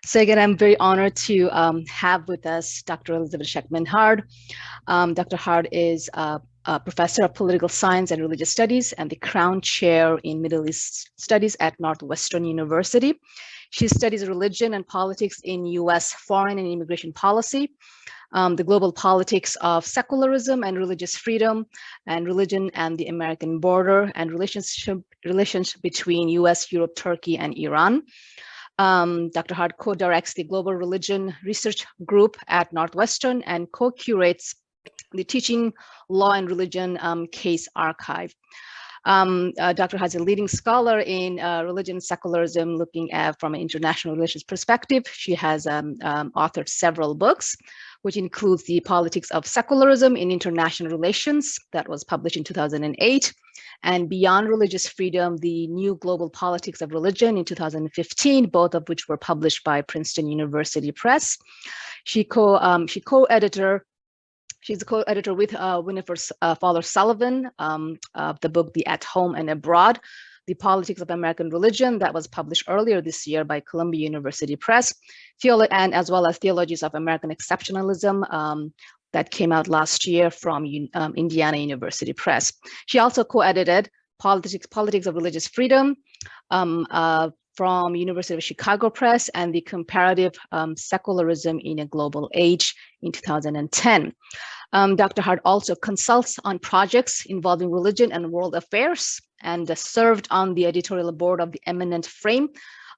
So again, I'm very honored to have with us Dr. Elizabeth Shakman Hurd. Dr. Hurd is a professor of political science and religious studies and the Crown Chair in Middle East Studies at Northwestern University. She studies religion and politics in U.S. foreign and immigration policy, the global politics of secularism and religious freedom, and religion and the American border, and relations between U.S., Europe, Turkey, and Iran. Dr. Hurd co-directs the Global Religion Research Group at Northwestern and co-curates the Teaching Law and Religion Case Archive. Dr. Hurd is a leading scholar in religion and secularism, looking at from an international relations perspective. She has authored several books, which includes The Politics of Secularism in International Relations, that was published in 2008, and Beyond Religious Freedom, The New Global Politics of Religion in 2015, both of which were published by Princeton University Press. She's a co-editor with Winifred Fowler Sullivan of the book The At Home and Abroad, The Politics of American Religion, that was published earlier this year by Columbia University Press, and as well as Theologies of American Exceptionalism, that came out last year from Indiana University Press. She also co-edited Politics of Religious Freedom from University of Chicago Press and The Comparative Secularism in a Global Age in 2010. Dr. Hurd also consults on projects involving religion and world affairs and served on the editorial board of the Eminent Frame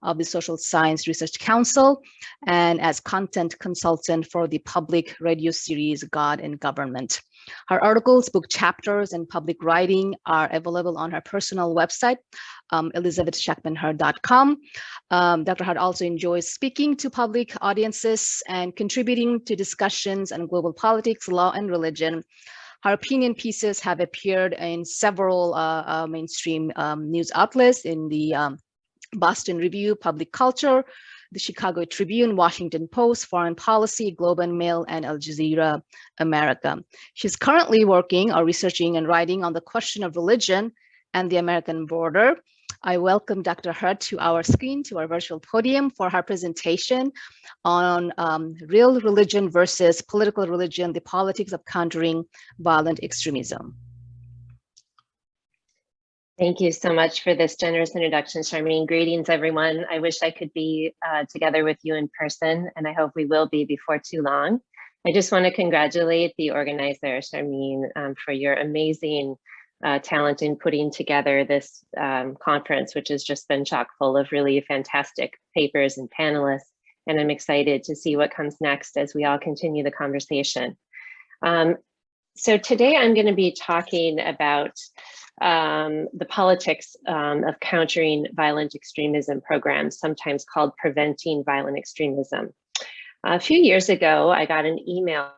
of the Social Science Research Council and as content consultant for the public radio series God and Government. Her articles, book chapters, and public writing are available on her personal website, elizabethshakmanhurd.com. Dr. Hurd also enjoys speaking to public audiences and contributing to discussions on global politics, law, and religion. Her opinion pieces have appeared in several mainstream news outlets in the Boston Review, Public Culture, the Chicago Tribune, Washington Post, Foreign Policy, Globe and Mail, and Al Jazeera America. She's currently working or researching and writing on the question of religion and the American border. I welcome Dr. Hurd to our screen, to our virtual podium for her presentation on real religion versus political religion, the politics of countering violent extremism. Thank you so much for this generous introduction, Charmaine. Greetings, everyone. I wish I could be together with you in person, and I hope we will be before too long. I just want to congratulate the organizer, Charmaine, for your amazing talent in putting together this conference, which has just been chock full of really fantastic papers and panelists. And I'm excited to see what comes next as we all continue the conversation. So today I'm going to be talking about the politics of countering violent extremism programs, sometimes called preventing violent extremism. A few years ago, I got an email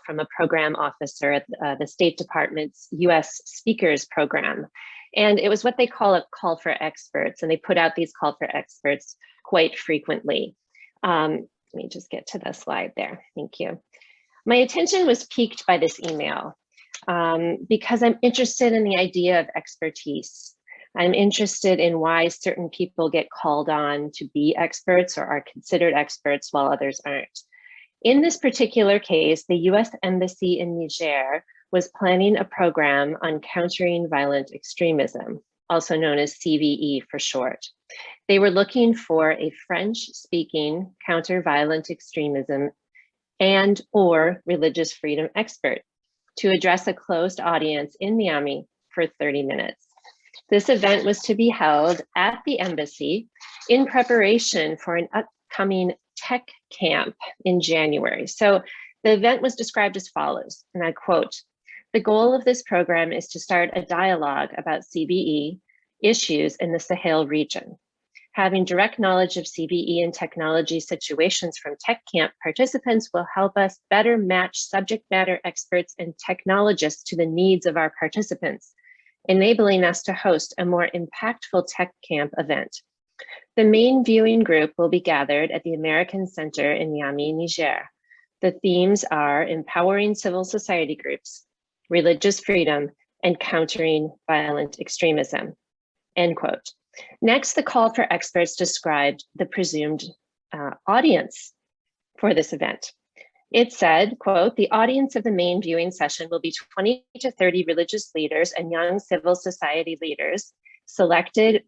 from a program officer at the State Department's US Speakers Program. And it was what they call a call for experts. And they put out these call for experts quite frequently. Let me just get to the slide there. Thank you. My attention was piqued by this email because I'm interested in the idea of expertise. I'm interested in why certain people get called on to be experts or are considered experts while others aren't. In this particular case, the US Embassy in Niger was planning a program on countering violent extremism, also known as CVE for short. They were looking for a French-speaking counter-violent extremism and or religious freedom expert to address a closed audience in Niamey for 30 minutes. This event was to be held at the embassy in preparation for an upcoming tech camp in January. So the event was described as follows, and I quote, "The goal of this program is to start a dialogue about CVE issues in the Sahel region. Having direct knowledge of CVE and technology situations from tech camp participants will help us better match subject matter experts and technologists to the needs of our participants, enabling us to host a more impactful tech camp event. The main viewing group will be gathered at the American Center in Niamey, Niger. The themes are empowering civil society groups, religious freedom, and countering violent extremism," end quote. Next, the call for experts described the presumed audience for this event. It said, quote, "The audience of the main viewing session will be 20 to 30 religious leaders and young civil society leaders selected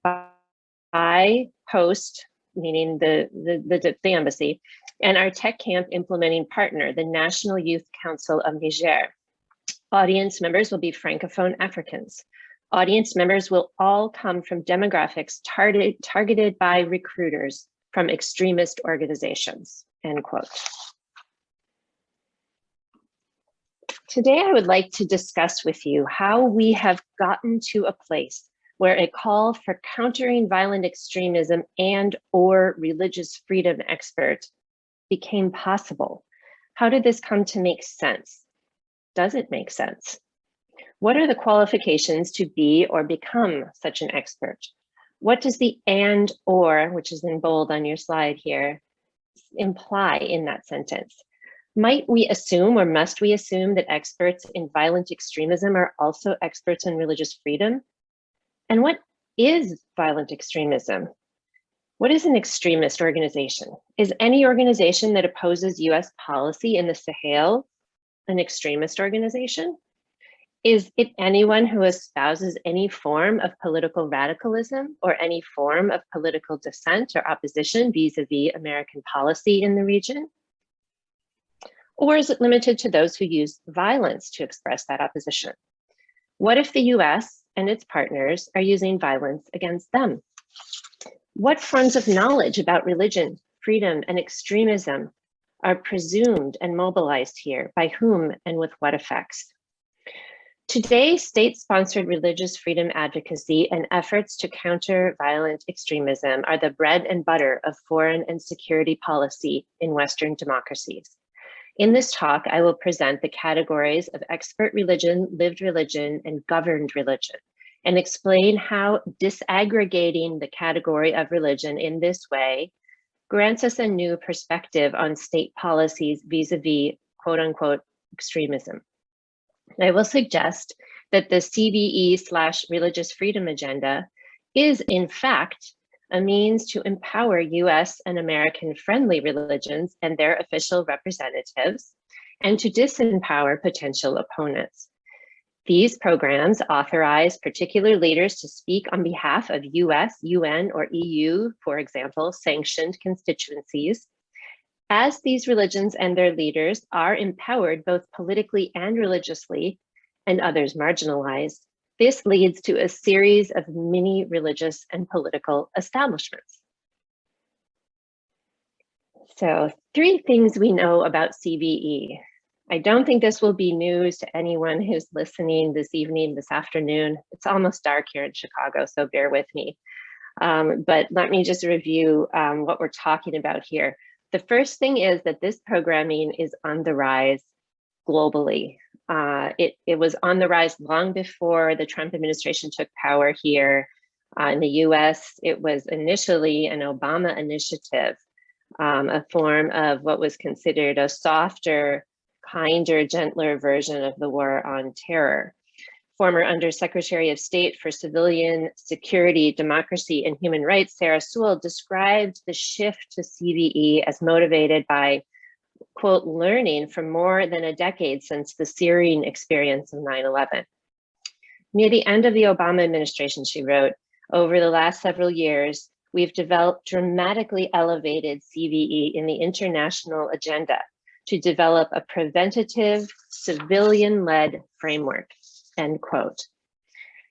by host," meaning the embassy, "and our tech camp implementing partner, the National Youth Council of Niger. Audience members will be Francophone Africans. Audience members will all come from demographics targeted by recruiters from extremist organizations," end quote. Today, I would like to discuss with you how we have gotten to a place where a call for countering violent extremism and/or religious freedom expert became possible. How did this come to make sense? Does it make sense? What are the qualifications to be or become such an expert? What does the and/or, which is in bold on your slide here, imply in that sentence? Might we assume, or must we assume, that experts in violent extremism are also experts in religious freedom? And what is violent extremism? What is an extremist organization? Is any organization that opposes US policy in the Sahel an extremist organization? Is it anyone who espouses any form of political radicalism or any form of political dissent or opposition vis-a-vis American policy in the region? Or is it limited to those who use violence to express that opposition? What if the US and its partners are using violence against them? What forms of knowledge about religion, freedom, and extremism are presumed and mobilized here? By whom and with what effects? Today, state-sponsored religious freedom advocacy and efforts to counter violent extremism are the bread and butter of foreign and security policy in Western democracies. In this talk, I will present the categories of expert religion, lived religion, and governed religion, and explain how disaggregating the category of religion in this way grants us a new perspective on state policies vis-a-vis quote-unquote extremism. I will suggest that the CVE/religious freedom agenda is in fact a means to empower US and American friendly religions and their official representatives, and to disempower potential opponents. These programs authorize particular leaders to speak on behalf of US, UN, or EU, for example, sanctioned constituencies. As these religions and their leaders are empowered both politically and religiously, and others marginalized, this leads to a series of mini religious and political establishments. So 3 things we know about CVE. I don't think this will be news to anyone who's listening this evening, this afternoon. It's almost dark here in Chicago, so bear with me. But let me just review what we're talking about here. The first thing is that this programming is on the rise globally. It was on the rise long before the Trump administration took power here. In the US, it was initially an Obama initiative, a form of what was considered a softer, kinder, gentler version of the war on terror. Former Undersecretary of State for Civilian Security, Democracy, and Human Rights, Sarah Sewell, described the shift to CVE as motivated by, quote, learning from more than a decade since the searing experience of 9/11. Near the end of the Obama administration, she wrote, over the last several years, we've developed dramatically elevated CVE in the international agenda to develop a preventative, civilian-led framework, end quote.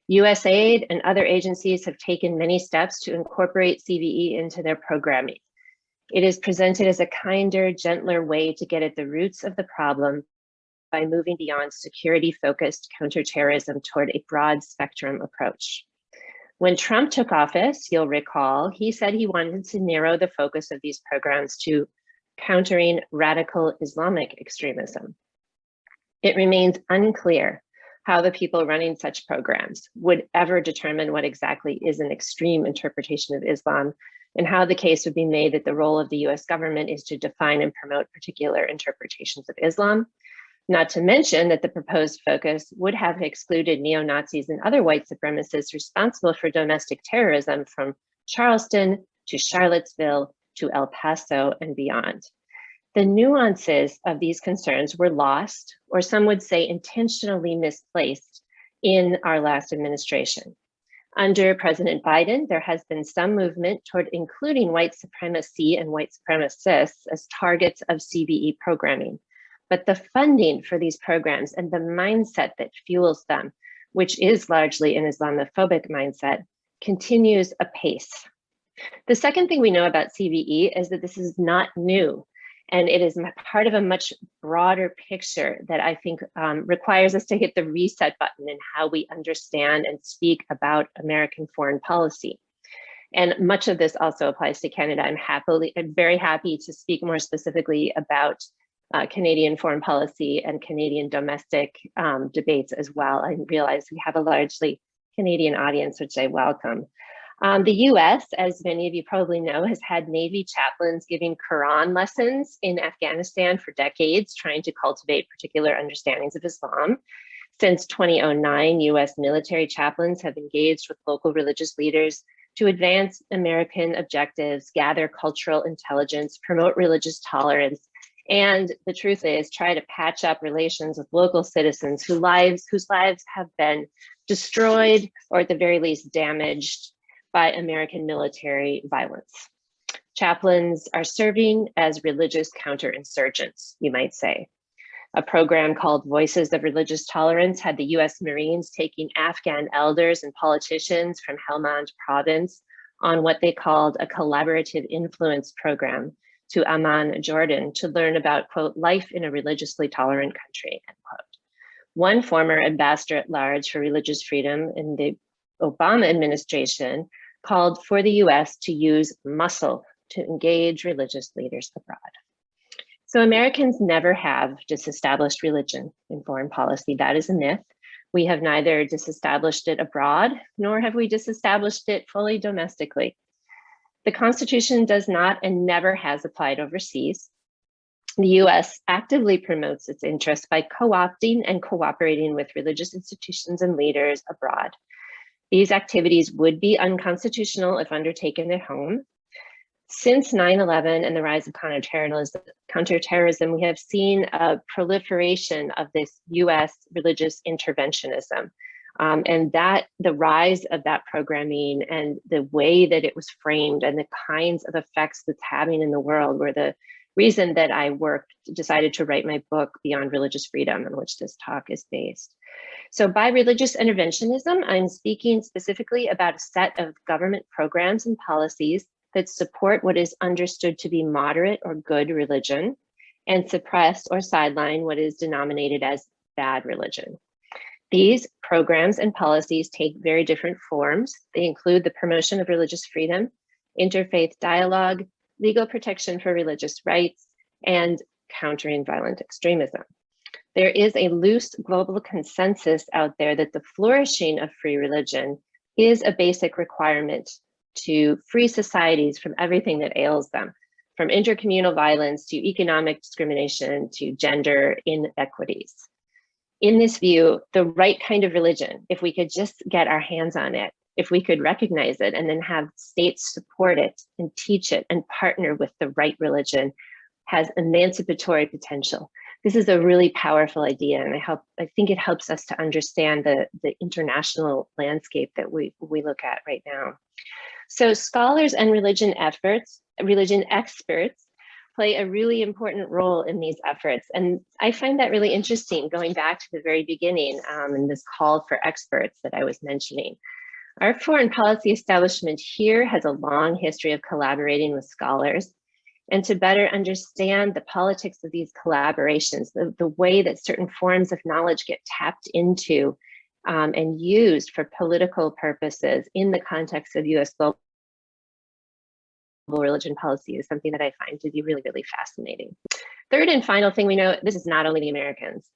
USAID and other agencies have taken many steps to incorporate CVE into their programming. It is presented as a kinder, gentler way to get at the roots of the problem by moving beyond security-focused counterterrorism toward a broad spectrum approach. When Trump took office, you'll recall, he said he wanted to narrow the focus of these programs to countering radical Islamic extremism. It remains unclear how the people running such programs would ever determine what exactly is an extreme interpretation of Islam, and how the case would be made that the role of the US government is to define and promote particular interpretations of Islam. Not to mention that the proposed focus would have excluded neo-Nazis and other white supremacists responsible for domestic terrorism from Charleston to Charlottesville to El Paso and beyond. The nuances of these concerns were lost, or some would say intentionally misplaced, in our last administration. Under President Biden, there has been some movement toward including white supremacy and white supremacists as targets of CVE programming. But the funding for these programs and the mindset that fuels them, which is largely an Islamophobic mindset, continues apace. The second thing we know about CVE is that this is not new, and it is part of a much broader picture that I think requires us to hit the reset button in how we understand and speak about American foreign policy. And much of this also applies to Canada. I'm very happy to speak more specifically about Canadian foreign policy and Canadian domestic debates as well. I realize we have a largely Canadian audience, which I welcome. The US, as many of you probably know, has had Navy chaplains giving Quran lessons in Afghanistan for decades, trying to cultivate particular understandings of Islam. Since 2009, US military chaplains have engaged with local religious leaders to advance American objectives, gather cultural intelligence, promote religious tolerance, and the truth is try to patch up relations with local citizens whose lives have been destroyed or at the very least damaged by American military violence. Chaplains are serving as religious counterinsurgents, you might say. A program called Voices of Religious Tolerance had the US Marines taking Afghan elders and politicians from Helmand province on what they called a collaborative influence program to Amman, Jordan, to learn about, quote, life in a religiously tolerant country, end quote. One former ambassador at large for religious freedom in the Obama administration called for the US to use muscle to engage religious leaders abroad. So Americans never have disestablished religion in foreign policy. That is a myth. We have neither disestablished it abroad, nor have we disestablished it fully domestically. The Constitution does not and never has applied overseas. The US actively promotes its interests by co-opting and cooperating with religious institutions and leaders abroad. These activities would be unconstitutional if undertaken at home. Since 9/11 and the rise of counterterrorism, we have seen a proliferation of this US religious interventionism. And that the rise of that programming and the way that it was framed and the kinds of effects that's having in the world were the reason that I decided to write my book, Beyond Religious Freedom, on which this talk is based. So by religious interventionism, I'm speaking specifically about a set of government programs and policies that support what is understood to be moderate or good religion and suppress or sideline what is denominated as bad religion. These programs and policies take very different forms. They include the promotion of religious freedom, interfaith dialogue, legal protection for religious rights, and countering violent extremism. There is a loose global consensus out there that the flourishing of free religion is a basic requirement to free societies from everything that ails them, from intercommunal violence to economic discrimination to gender inequities. In this view, the right kind of religion, if we could just get our hands on it, if we could recognize it and then have states support it and teach it and partner with the right religion, has emancipatory potential. This is a really powerful idea, and I think it helps us to understand the international landscape that we look at right now. So scholars and religion experts play a really important role in these efforts. And I find that really interesting, going back to the very beginning and this call for experts that I was mentioning. Our foreign policy establishment here has a long history of collaborating with scholars, and to better understand the politics of these collaborations, the way that certain forms of knowledge get tapped into and used for political purposes in the context of US global religion policy is something that I find to be really, really fascinating. Third and final thing we know, this is not only the Americans.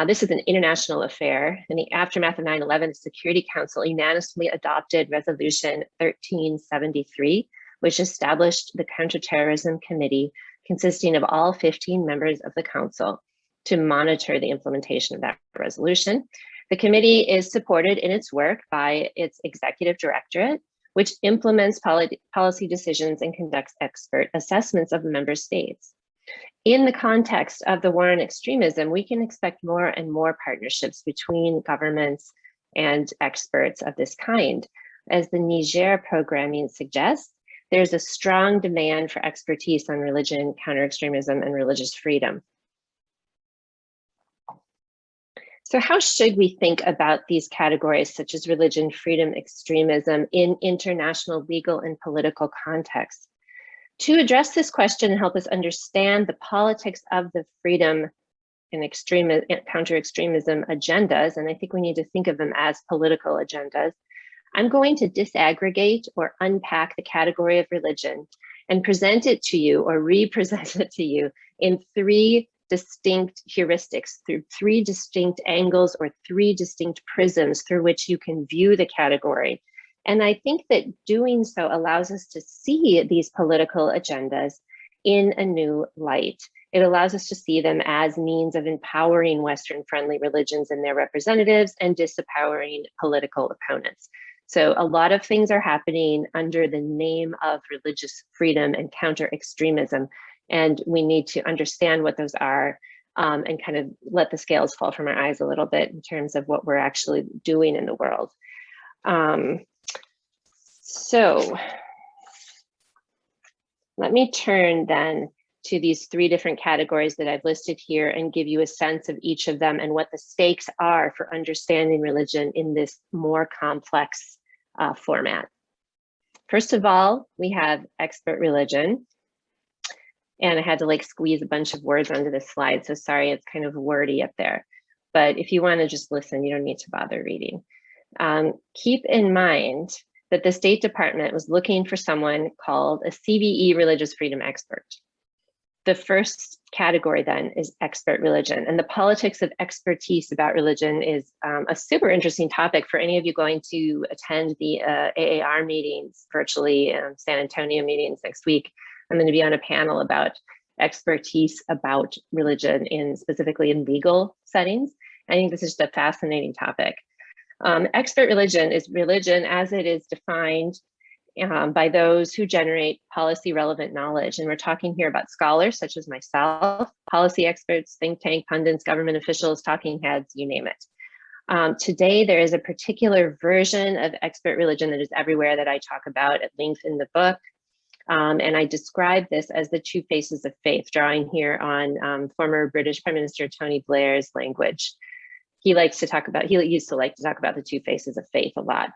This is an international affair. In the aftermath of 9/11, the Security Council unanimously adopted Resolution 1373, which established the Counterterrorism Committee consisting of all 15 members of the Council. to monitor the implementation of that resolution. The committee is supported in its work by its executive directorate, which implements policy decisions and conducts expert assessments of the member states. In the context of the war on extremism, we can expect more and more partnerships between governments and experts of this kind. As the Niger programming suggests, there's a strong demand for expertise on religion, counter-extremism, and religious freedom. So how should we think about these categories such as religion, freedom, extremism in international legal and political contexts? To address this question and help us understand the politics of the freedom and counter-extremism agendas, and I think we need to think of them as political agendas, I'm going to disaggregate or unpack the category of religion and present it to you or re-present it to you in three distinct heuristics, through three distinct angles or three distinct prisms through which you can view the category. And I think that doing so allows us to see these political agendas in a new light. It allows us to see them as means of empowering Western-friendly religions and their representatives and disempowering political opponents. So a lot of things are happening under the name of religious freedom and counter-extremism. And we need to understand what those are and kind of let the scales fall from our eyes a little bit in terms of what we're actually doing in the world. So let me turn then to these three different categories that I've listed here and give you a sense of each of them and what the stakes are for understanding religion in this more complex format. First of all, we have expert religion. And I had to like squeeze a bunch of words onto this slide. So sorry, it's kind of wordy up there. But if you want to just listen, you don't need to bother reading. Keep in mind that the State Department was looking for someone called a CVE religious freedom expert. The first category then is expert religion, and the politics of expertise about religion is a super interesting topic for any of you going to attend the AAR meetings virtually, San Antonio meetings next week. I'm going to be on a panel about expertise about religion specifically in legal settings. I think this is just a fascinating topic. Expert religion is religion as it is defined by those who generate policy relevant knowledge. And we're talking here about scholars such as myself, policy experts, think tank pundits, government officials, talking heads, you name it. Today, there is a particular version of expert religion that is everywhere that I talk about at length in the book. And I describe this as the two faces of faith, drawing here on former British Prime Minister Tony Blair's language. He used to like to talk about the two faces of faith a lot.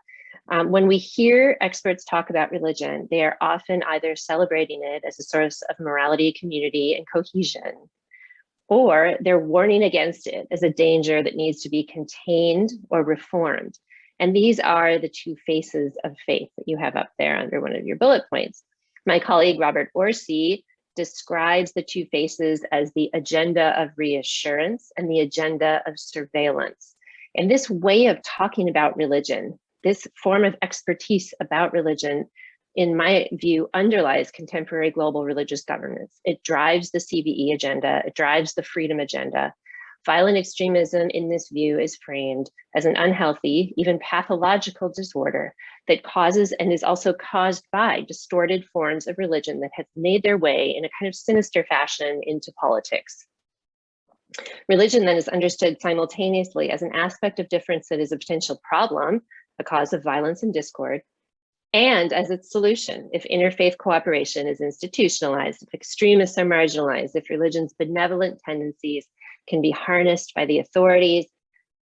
When we hear experts talk about religion, they are often either celebrating it as a source of morality, community, and cohesion, or they're warning against it as a danger that needs to be contained or reformed. And these are the two faces of faith that you have up there under one of your bullet points. My colleague, Robert Orsi, describes the two faces as the agenda of reassurance and the agenda of surveillance. And this way of talking about religion, this form of expertise about religion, in my view, underlies contemporary global religious governance. It drives the CVE agenda, it drives the freedom agenda. Violent extremism in this view is framed as an unhealthy, even pathological disorder that causes and is also caused by distorted forms of religion that have made their way in a kind of sinister fashion into politics. Religion then is understood simultaneously as an aspect of difference that is a potential problem, a cause of violence and discord, and as its solution if interfaith cooperation is institutionalized, if extremists are marginalized, if religion's benevolent tendencies can be harnessed by the authorities,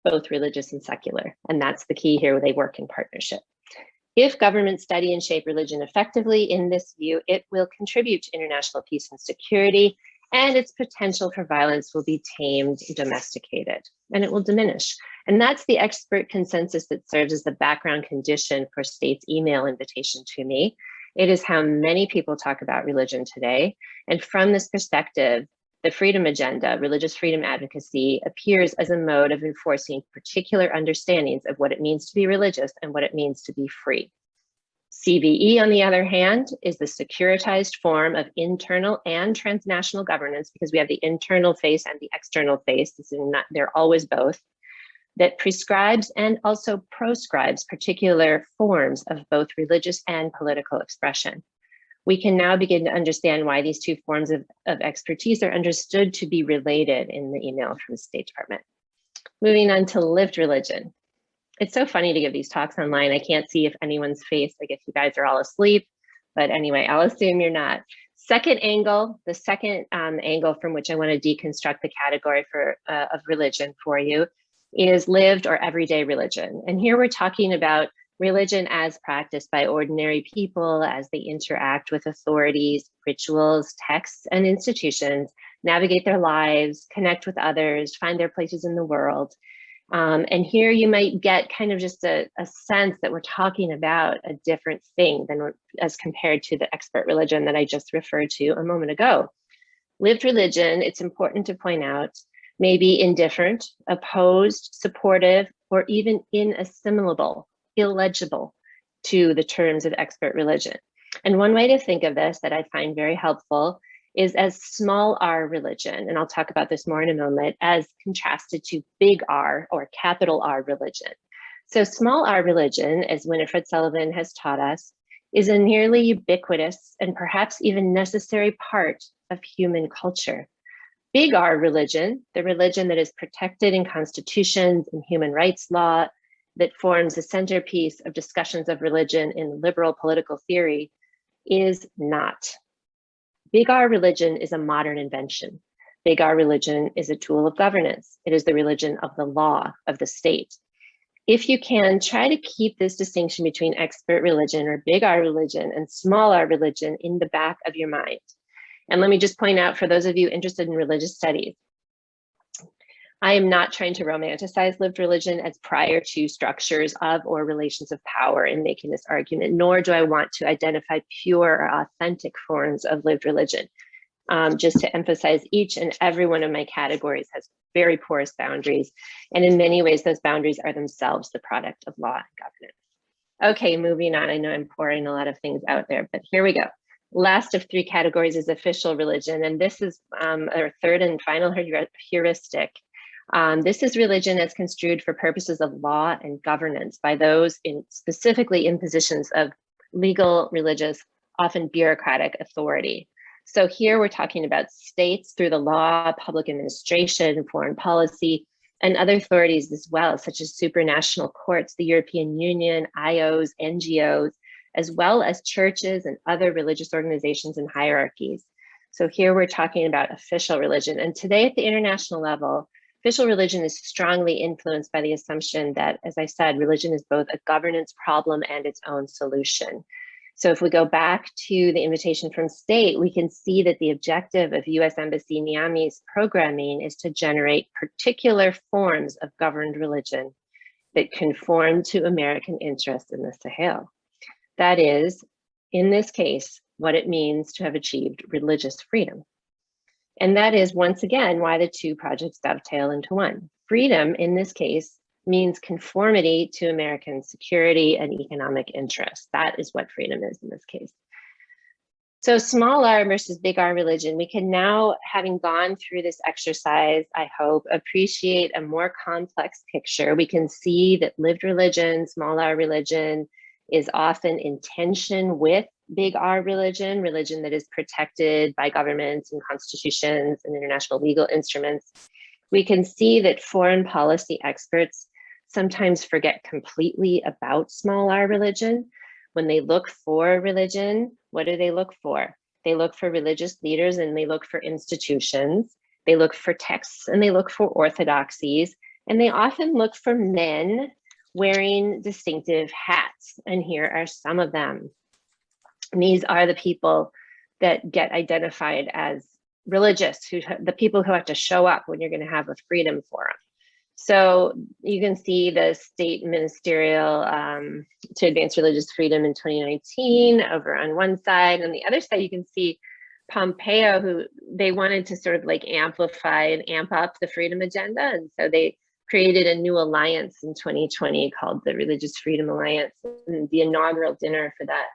both religious and secular. And that's the key here, where they work in partnership. If governments study and shape religion effectively, in this view, it will contribute to international peace and security, and its potential for violence will be tamed, domesticated, and it will diminish. And that's the expert consensus that serves as the background condition for State's email invitation to me. It is how many people talk about religion today. And from this perspective, the freedom agenda, religious freedom advocacy, appears as a mode of enforcing particular understandings of what it means to be religious and what it means to be free. CVE, on the other hand, is the securitized form of internal and transnational governance, because we have the internal face and the external face. They're always both, that prescribes and also proscribes particular forms of both religious and political expression. We can now begin to understand why these two forms of expertise are understood to be related in the email from the State Department. Moving on to lived religion. It's so funny to give these talks online. I can't see if anyone's face, like if you guys are all asleep, but anyway, I'll assume you're not. Second angle, the second angle from which I want to deconstruct the category of religion for you is lived or everyday religion. And here we're talking about religion as practiced by ordinary people as they interact with authorities, rituals, texts, and institutions, navigate their lives, connect with others, find their places in the world. And here you might get kind of just a sense that we're talking about a different thing than as compared to the expert religion that I just referred to a moment ago. Lived religion, it's important to point out, may be indifferent, opposed, supportive, or even inassimilable, illegible to the terms of expert religion. And one way to think of this that I find very helpful is as small r religion, and I'll talk about this more in a moment, as contrasted to big R or capital R religion. So small r religion, as Winifred Sullivan has taught us, is a nearly ubiquitous and perhaps even necessary part of human culture. Big R religion, the religion that is protected in constitutions and human rights law, that forms the centerpiece of discussions of religion in liberal political theory, is not. Big R religion is a modern invention. Big R religion is a tool of governance. It is the religion of the law, of the state. If you can, try to keep this distinction between expert religion or big R religion and small r religion in the back of your mind. And let me just point out, for those of you interested in religious studies, I am not trying to romanticize lived religion as prior to structures of or relations of power in making this argument, nor do I want to identify pure or authentic forms of lived religion. Just to emphasize, each and every one of my categories has very porous boundaries, and in many ways, those boundaries are themselves the product of law and governance. Okay, moving on. I know I'm pouring a lot of things out there, but here we go. Last of three categories is official religion, and this is our third and final heuristic. This is religion as construed for purposes of law and governance by those specifically in positions of legal, religious, often bureaucratic authority. So here we're talking about states through the law, public administration, foreign policy, and other authorities as well, such as supranational courts, the European Union, IOs, NGOs, as well as churches and other religious organizations and hierarchies. So here we're talking about official religion. And today at the international level, official religion is strongly influenced by the assumption that, as I said, religion is both a governance problem and its own solution. So if we go back to the invitation from state, we can see that the objective of US Embassy Niamey's programming is to generate particular forms of governed religion that conform to American interests in the Sahel. That is, in this case, what it means to have achieved religious freedom. And that is, once again, why the two projects dovetail into one. Freedom, in this case, means conformity to American security and economic interests. That is what freedom is in this case. So small r versus big R religion, we can now, having gone through this exercise, I hope, appreciate a more complex picture. We can see that lived religion, small r religion, is often in tension with big R religion, religion that is protected by governments and constitutions and international legal instruments. We can see that foreign policy experts sometimes forget completely about small r religion. When they look for religion, what do they look for? They look for religious leaders and they look for institutions. They look for texts and they look for orthodoxies. And they often look for men wearing distinctive hats. And here are some of them. And these are the people that get identified as religious, the people who have to show up when you're going to have a freedom forum. So you can see the state ministerial to advance religious freedom in 2019 over on one side. On the other side, you can see Pompeo, who they wanted to sort of like amplify and amp up the freedom agenda. And so they created a new alliance in 2020 called the Religious Freedom Alliance. And the inaugural dinner for that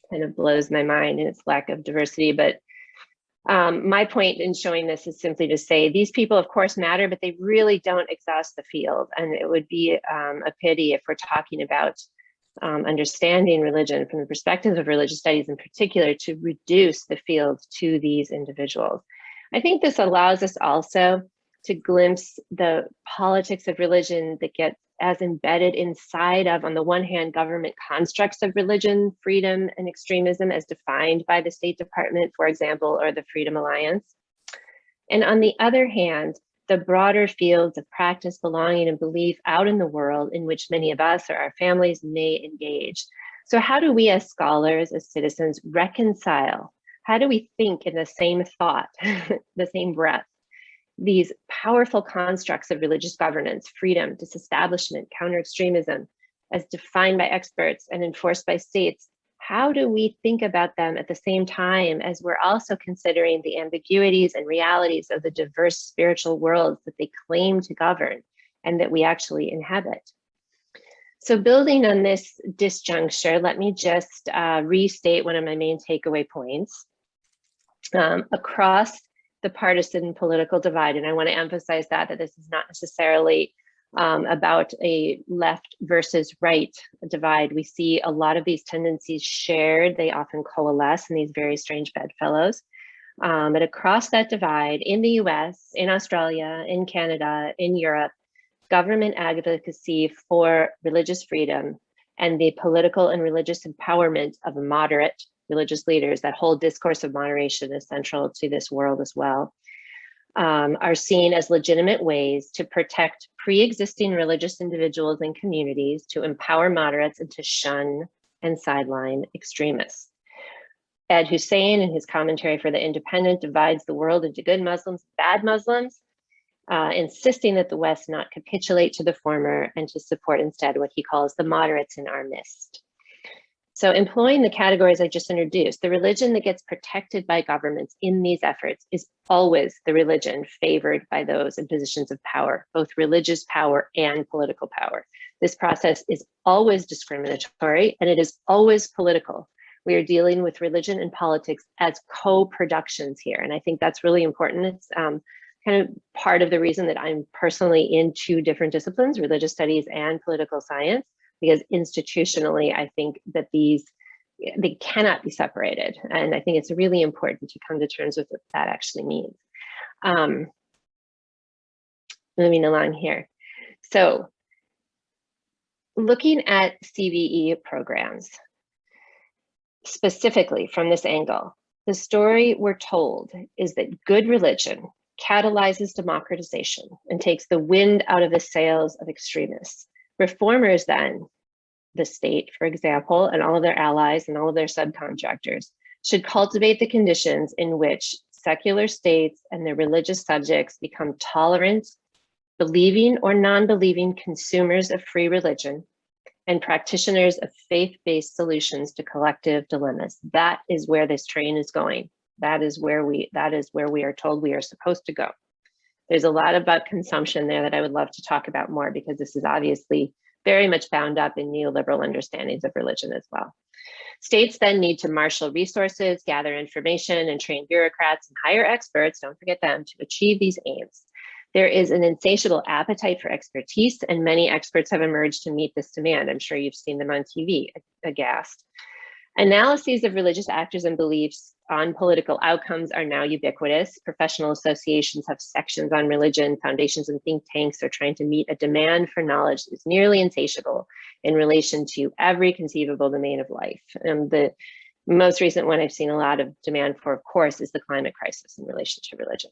kind of blows my mind in its lack of diversity. But my point in showing this is simply to say these people, of course, matter, but they really don't exhaust the field. And it would be a pity if we're talking about understanding religion from the perspective of religious studies in particular to reduce the field to these individuals. I think this allows us also to glimpse the politics of religion that get as embedded inside of, on the one hand, government constructs of religion, freedom, and extremism as defined by the State Department, for example, or the Freedom Alliance. And on the other hand, the broader fields of practice, belonging, and belief out in the world in which many of us or our families may engage. So how do we as scholars, as citizens, reconcile? How do we think in the same thought, the same breath, these powerful constructs of religious governance, freedom, disestablishment, counter-extremism, as defined by experts and enforced by states? How do we think about them at the same time as we're also considering the ambiguities and realities of the diverse spiritual worlds that they claim to govern and that we actually inhabit? So building on this disjuncture, let me just restate one of my main takeaway points. Across the partisan political divide, and I want to emphasize that this is not necessarily about a left versus right divide. We see a lot of these tendencies shared. They often coalesce in these very strange bedfellows. But across that divide, in the US, in Australia, in Canada, in Europe, government advocacy for religious freedom and the political and religious empowerment of moderate religious leaders, that whole discourse of moderation is central to this world as well, are seen as legitimate ways to protect pre-existing religious individuals and communities, to empower moderates, and to shun and sideline extremists. Ed Hussein, in his commentary for The Independent, divides the world into good Muslims, bad Muslims, insisting that the West not capitulate to the former and to support instead what he calls the moderates in our midst. So employing the categories I just introduced, the religion that gets protected by governments in these efforts is always the religion favored by those in positions of power, both religious power and political power. This process is always discriminatory and it is always political. We are dealing with religion and politics as co-productions here. And I think that's really important. It's kind of part of the reason that I'm personally in two different disciplines, religious studies and political science, because institutionally, I think that they cannot be separated. And I think it's really important to come to terms with what that actually means. Moving along here. So looking at CVE programs, specifically from this angle, the story we're told is that good religion catalyzes democratization and takes the wind out of the sails of extremists. Reformers then, the state, for example, and all of their allies and all of their subcontractors, should cultivate the conditions in which secular states and their religious subjects become tolerant, believing or non-believing consumers of free religion and practitioners of faith-based solutions to collective dilemmas. That is where this train is going. That is where we are told we are supposed to go. There's a lot about consumption there that I would love to talk about more, because this is obviously very much bound up in neoliberal understandings of religion as well. States then need to marshal resources, gather information, and train bureaucrats and hire experts, don't forget them, to achieve these aims. There is an insatiable appetite for expertise, and many experts have emerged to meet this demand. I'm sure you've seen them on TV, aghast. Analyses of religious actors and beliefs on political outcomes are now ubiquitous. Professional associations have sections on religion. Foundations and think tanks are trying to meet a demand for knowledge that is nearly insatiable in relation to every conceivable domain of life. And the most recent one I've seen a lot of demand for, of course, is the climate crisis in relation to religion.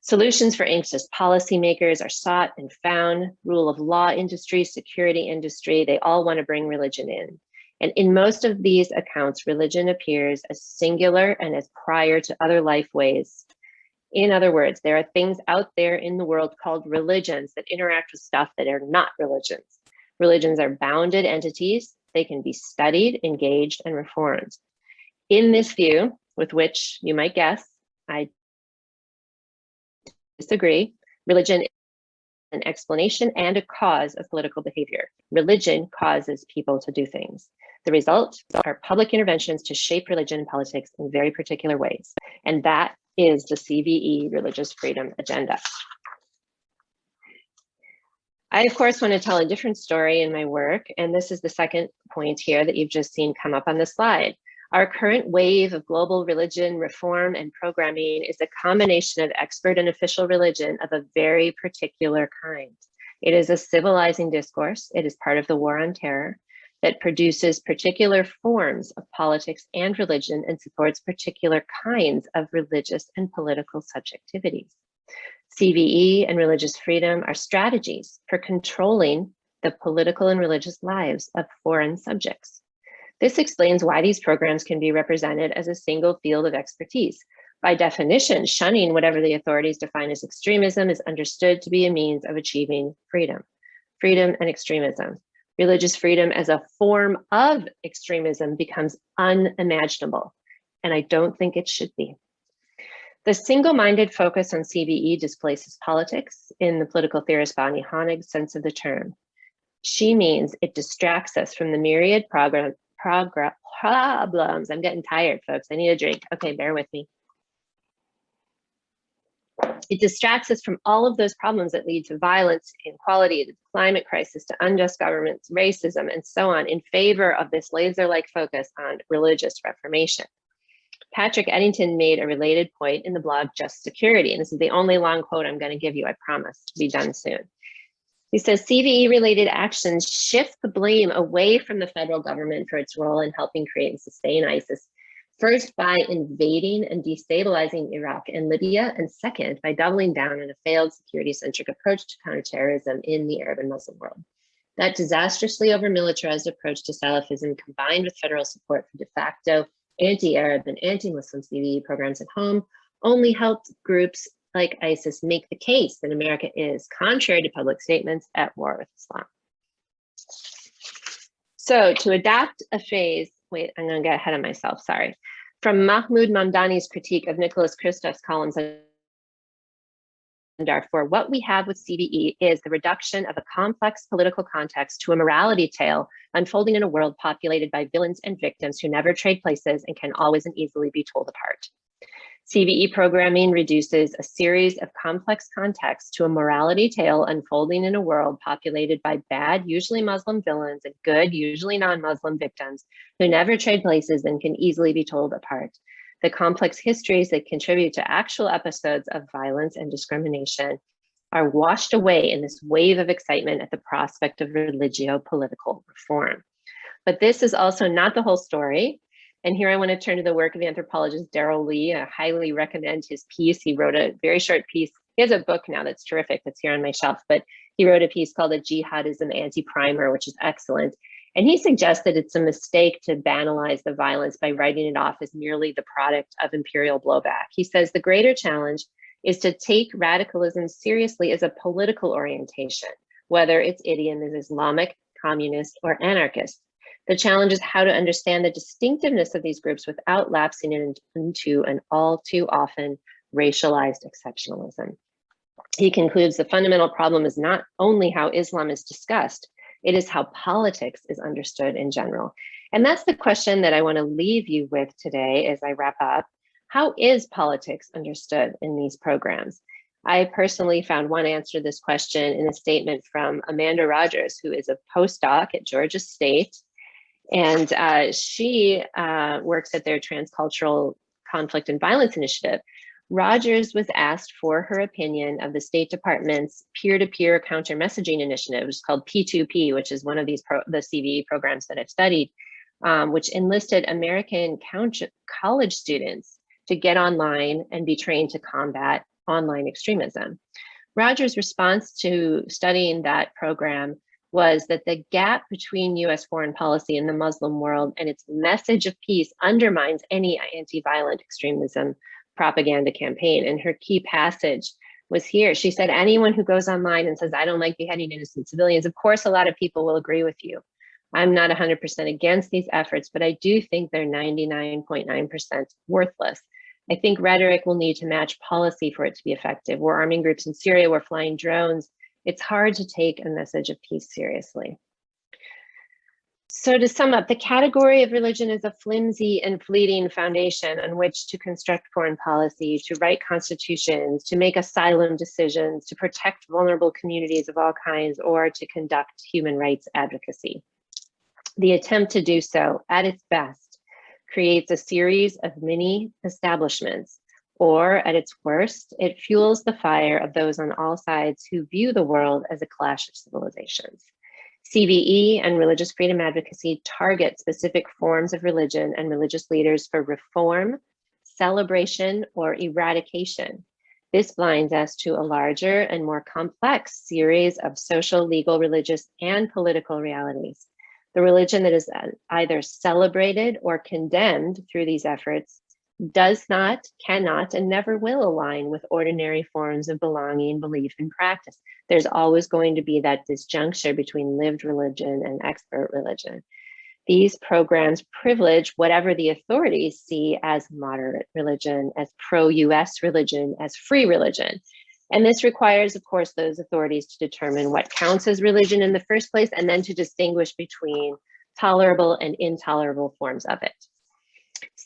Solutions for anxious policymakers are sought and found. Rule of law industry, security industry, they all want to bring religion in. And in most of these accounts, religion appears as singular and as prior to other life ways. In other words, there are things out there in the world called religions that interact with stuff that are not religions. Religions are bounded entities. They can be studied, engaged, and reformed. In this view, with which you might guess, I disagree, religion an explanation and a cause of political behavior. Religion causes people to do things. The result are public interventions to shape religion and politics in very particular ways. And that is the CVE religious freedom agenda. I, of course, want to tell a different story in my work, and this is the second point here that you've just seen come up on the slide. Our current wave of global religion reform and programming is a combination of expert and official religion of a very particular kind. It is a civilizing discourse. It is part of the war on terror that produces particular forms of politics and religion and supports particular kinds of religious and political subjectivities. CVE and religious freedom are strategies for controlling the political and religious lives of foreign subjects. This explains why these programs can be represented as a single field of expertise. By definition, shunning whatever the authorities define as extremism is understood to be a means of achieving freedom. Freedom and extremism. Religious freedom as a form of extremism becomes unimaginable, and I don't think it should be. The single-minded focus on CVE displaces politics in the political theorist Bonnie Honig's sense of the term. She means it distracts us from the myriad problems. I'm getting tired, folks. I need a drink. Okay, bear with me. It distracts us from all of those problems that lead to violence, inequality, the climate crisis, to unjust governments, racism, and so on, in favor of this laser-like focus on religious reformation. Patrick Eddington made a related point in the blog Just Security, and this is the only long quote I'm going to give you, I promise, to be done soon. He says, CVE-related actions shift the blame away from the federal government for its role in helping create and sustain ISIS, first by invading and destabilizing Iraq and Libya, and second, by doubling down on a failed security-centric approach to counterterrorism in the Arab and Muslim world. That disastrously over-militarized approach to Salafism, combined with federal support for de facto anti-Arab and anti-Muslim CVE programs at home, only helped groups like ISIS make the case that America is, contrary to public statements, at war with Islam. So to adapt a phrase, wait, I'm going to get ahead of myself, sorry. From Mahmoud Mamdani's critique of Nicholas Kristof's columns on Darfur, what we have with CVE is the reduction of a complex political context to a morality tale unfolding in a world populated by villains and victims who never trade places and can always and easily be told apart. CVE programming reduces a series of complex contexts to a morality tale unfolding in a world populated by bad, usually Muslim villains, and good, usually non-Muslim victims who never trade places and can easily be told apart. The complex histories that contribute to actual episodes of violence and discrimination are washed away in this wave of excitement at the prospect of religio-political reform. But this is also not the whole story. And here I want to turn to the work of the anthropologist Daryl Lee. I highly recommend his piece. He wrote a very short piece. He has a book now that's terrific that's here on my shelf, but he wrote a piece called A Jihadism Anti-Primer, which is excellent. And he suggested it's a mistake to banalize the violence by writing it off as merely the product of imperial blowback. He says the greater challenge is to take radicalism seriously as a political orientation, whether its idiom is Islamic, communist, or anarchist. The challenge is how to understand the distinctiveness of these groups without lapsing into an all too often racialized exceptionalism. He concludes the fundamental problem is not only how Islam is discussed, it is how politics is understood in general. And that's the question that I want to leave you with today as I wrap up. How is politics understood in these programs? I personally found one answer to this question in a statement from Amanda Rogers, who is a postdoc at Georgia State. And she works at their Transcultural Conflict and Violence Initiative. Rogers was asked for her opinion of the State Department's peer-to-peer counter-messaging initiative, which is called P2P, which is one of these the CVE programs that I've studied, which enlisted American college students to get online and be trained to combat online extremism. Rogers' response to studying that program was that the gap between US foreign policy in the Muslim world and its message of peace undermines any anti-violent extremism propaganda campaign. And her key passage was here. She said, anyone who goes online and says, I don't like beheading innocent civilians, of course, a lot of people will agree with you. I'm not 100% against these efforts, but I do think they're 99.9% worthless. I think rhetoric will need to match policy for it to be effective. We're arming groups in Syria, we're flying drones It's hard to take a message of peace seriously. So to sum up, the category of religion is a flimsy and fleeting foundation on which to construct foreign policy, to write constitutions, to make asylum decisions, to protect vulnerable communities of all kinds, or to conduct human rights advocacy. The attempt to do so, at its best, creates a series of mini establishments, or at its worst, it fuels the fire of those on all sides who view the world as a clash of civilizations. CVE and religious freedom advocacy target specific forms of religion and religious leaders for reform, celebration, or eradication. This blinds us to a larger and more complex series of social, legal, religious, and political realities. The religion that is either celebrated or condemned through these efforts does not, cannot, and never will align with ordinary forms of belonging, belief, and practice. There's always going to be that disjuncture between lived religion and expert religion. These programs privilege whatever the authorities see as moderate religion, as pro-US religion, as free religion. And this requires, of course, those authorities to determine what counts as religion in the first place, and then to distinguish between tolerable and intolerable forms of it.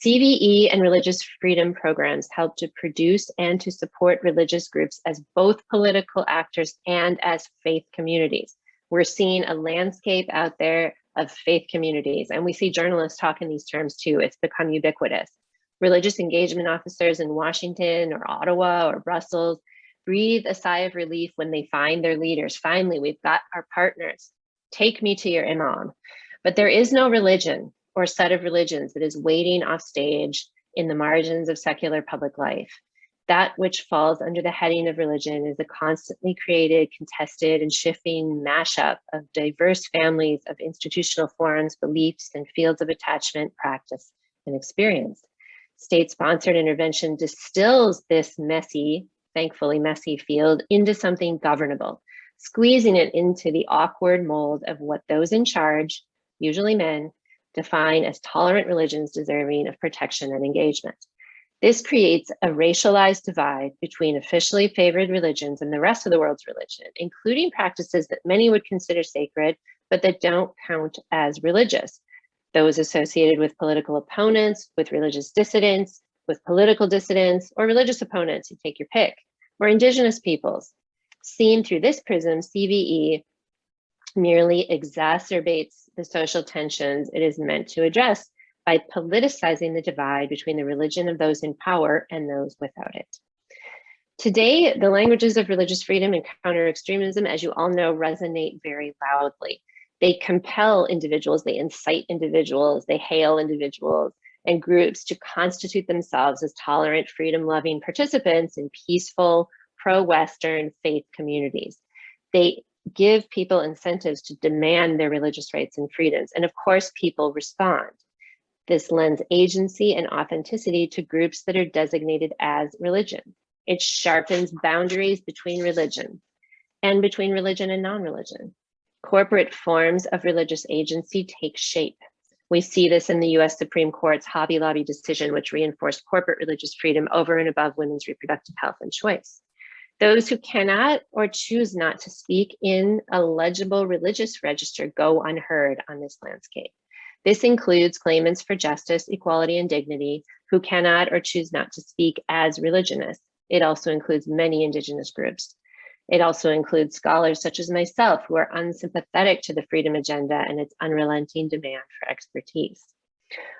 CVE and religious freedom programs help to produce and to support religious groups as both political actors and as faith communities. We're seeing a landscape out there of faith communities, and we see journalists talk in these terms too. It's become ubiquitous. Religious engagement officers in Washington or Ottawa or Brussels breathe a sigh of relief when they find their leaders. Finally, we've got our partners. Take me to your imam. But there is no religion or set of religions that is waiting off stage in the margins of secular public life. That which falls under the heading of religion is a constantly created, contested, and shifting mashup of diverse families of institutional forms, beliefs, and fields of attachment, practice, and experience. State-sponsored intervention distills this messy, thankfully messy field into something governable, squeezing it into the awkward mold of what those in charge, usually men, define as tolerant religions deserving of protection and engagement. This creates a racialized divide between officially favored religions and the rest of the world's religion, including practices that many would consider sacred, but that don't count as religious. Those associated with political opponents, with religious dissidents, with political dissidents, or religious opponents, you take your pick, or indigenous peoples. Seen through this prism, CVE merely exacerbates the social tensions it is meant to address by politicizing the divide between the religion of those in power and those without it. Today, the languages of religious freedom and counter-extremism, as you all know, resonate very loudly. They compel individuals, they incite individuals, they hail individuals and groups to constitute themselves as tolerant, freedom-loving participants in peaceful, pro-Western faith communities. They give people incentives to demand their religious rights and freedoms. And of course, people respond. This lends agency and authenticity to groups that are designated as religion. It sharpens boundaries between religion and between religion and non-religion. Corporate forms of religious agency take shape. We see this in the US Supreme Court's Hobby Lobby decision, which reinforced corporate religious freedom over and above women's reproductive health and choice. Those who cannot or choose not to speak in a legible religious register go unheard on this landscape. This includes claimants for justice, equality, and dignity who cannot or choose not to speak as religionists. It also includes many indigenous groups. It also includes scholars such as myself who are unsympathetic to the freedom agenda and its unrelenting demand for expertise.